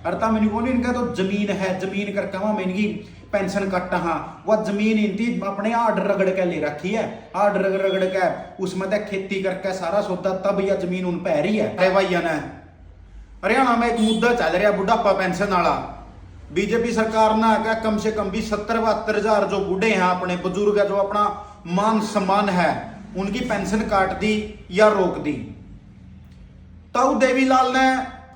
और ता मैंने बोली इनका तो जमीन है, जमीन करके वहां मैं इनकी पेंशन कट हाँ वह जमीन इनकी अपने आर्डर रगड़ के ले रखी है, आर्डर रगड़ के उसमें तो खेती करके सारा सौदा तब यह जमीन उन पै रही है। अरे भाइया ने हरियाणा में एक मुद्दा चल रहा बुढ़ापा पेंशन वाला। बीजेपी सरकार ने क्या कम से कम भी 70-72 हजार जो बूढ़े हैं अपने बुजुर्ग है, जो अपना मान सम्मान है, उनकी पेंशन काट दी या रोक दी। ताऊ देवीलाल ने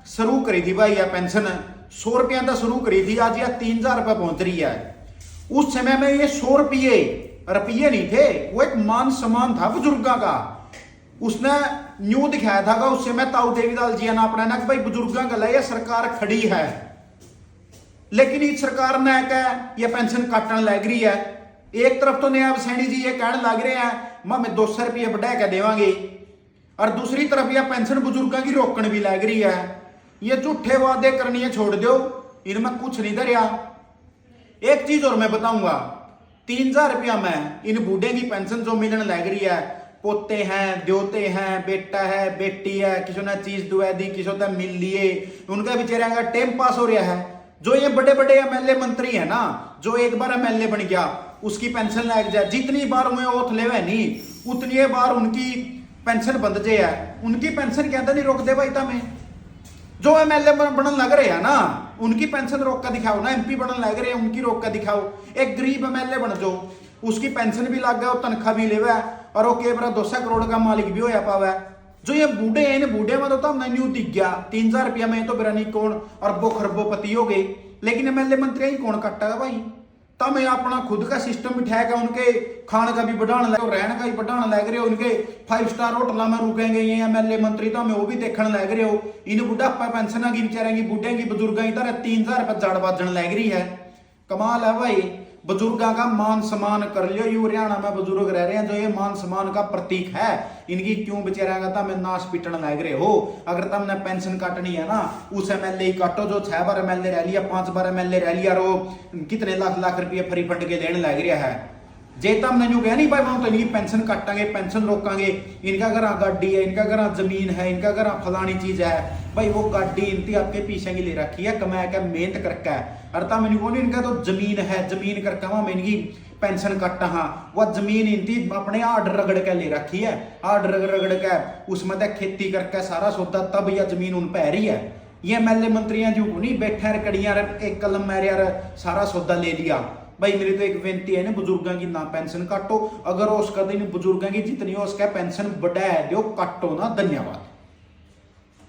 शुरू करी थी भाई यह पेंशन 100 रुपया तो शुरू करी थी, आज यह 3000 रुपये पहुंच रही है। उस समय में ये 100 रुपये नहीं थे, वो एक मान सम्मान था बुजुर्गों का। उसने न्यू दिखाया था उस समय ताऊ देवीलाल जी ने अपना भाई बुजुर्गों का लिए सरकार खड़ी है, लेकिन इस सरकार ने कह यह पेंशन काटने लग रही है। एक तरफ तो नयाब सैनी जी ये कहने लग रहे हैं मैं 200 रुपये बढ़ा के देवांगे, और दूसरी तरफ यह पेंशन बुजुर्गों की रोकन भी लग रही है। ये झूठे वादे करने छोड़ दो, इनमें कुछ नहीं धरिया। एक चीज और मैं बताऊंगा, 3000 रुपया में इन बूढ़े की पेंशन जो मिलने लग रही है, पोते हैं, द्योते हैं, बेटा है, बेटी है, किसी ने चीज दुआ दी, किसी ने मिल लिए, उनका बेचारे का टाइम पास हो रहा है। जो ये बड़े बड़े एमएलए मंत्री है ना, जो एक बार एमएलए बन गया उसकी पेंशन लग जाए, जितनी बार उन्हें ओथ लेवे नहीं उतनी बार उनकी पेंशन बंद जे है। उनकी पेंशन कहता नहीं रोक दे भाई तमें। जो एमएलए बनने लग रहे हैं ना उनकी पेंशन रोक कर दिखाओ ना, एमपी बनने लग रहे हैं उनकी रोक कर दिखाओ। एक गरीब एमएलए बन जो, उसकी पेंशन भी लग गया, तनख्वाह भी लेवा और वो के बरा 200 करोड़ का मालिक भी होया पावा। जो ये बूढ़े हैं, इन बूढ़े में तो न्यू दिख गया 3000 रुपया में तो बिरानी कौन अरबों खरबोपति हो गए, लेकिन एमएलए मंत्री ही कौन कटेगा भाई। तब मैं अपना खुद का सिस्टम बिठाएगा, उनके खाने का भी बढ़ाने लगे, रहने का भी बढ़ाने लग रहे हो, उनके 5 स्टार होटल में रुकेंगे ये एमएलए मंत्री, तो हमें वो भी देखने लग रहे हो। इन बुढ़ापा पेंशन की बेचारे की बूढ़े की बुजुर्ग की तरह 3000 रुपये जड़ बाजन लग रही है। कमाल है भाई। बुजुर्गों का मान सम्मान कर लियो। यू हरियाणा में बुजुर्ग रह रहे हैं जो ये मान सम्मान का प्रतीक है, इनकी क्यों बेचारा का नाश पीटन लग रहे हो। अगर तुमने पेंशन काटनी है ना उस एमएलए काटो जो 6 बार एमएलए रह लिया, 5 बार एमएलए रह लिया, और कितने लाख रुपये फ्री फंड के लेने लग रहा है। जे तुमने यूं कहा नहीं भाई हम तो इनकी पेंशन काटांगे, पेंशन रोकांगे, इनका घर गाड़ी है, इनका घर जमीन है, इनका घर फलानी चीज है, भाई वो गाड़ी इनती आपके पीछे की ले रखी है कमा के मेहनत करके। और तब मैंने बोली इनका तो जमीन है, जमीन करके वहां मैं इनकी पेंशन कट हाँ वह जमीन इनती अपने आर्डर रगड़ के ले रखी है, आर्डर रगड़ के उसमें तो खेती करके सारा सौदा तब यह जमीन उन पै रही है। ये एमएलए मंत्रियां जो नहीं बैठे कड़ियां एक कलम मेरे यार सारा सौदा ले लिया। भाई मेरी तो एक विनती है ना बुजुर्गों की ना पेंशन काटो, अगर उसका दिन बुजुर्गों की जितनी हो उसका पेंशन बढ़ा दो, काटो ना। धन्यवाद।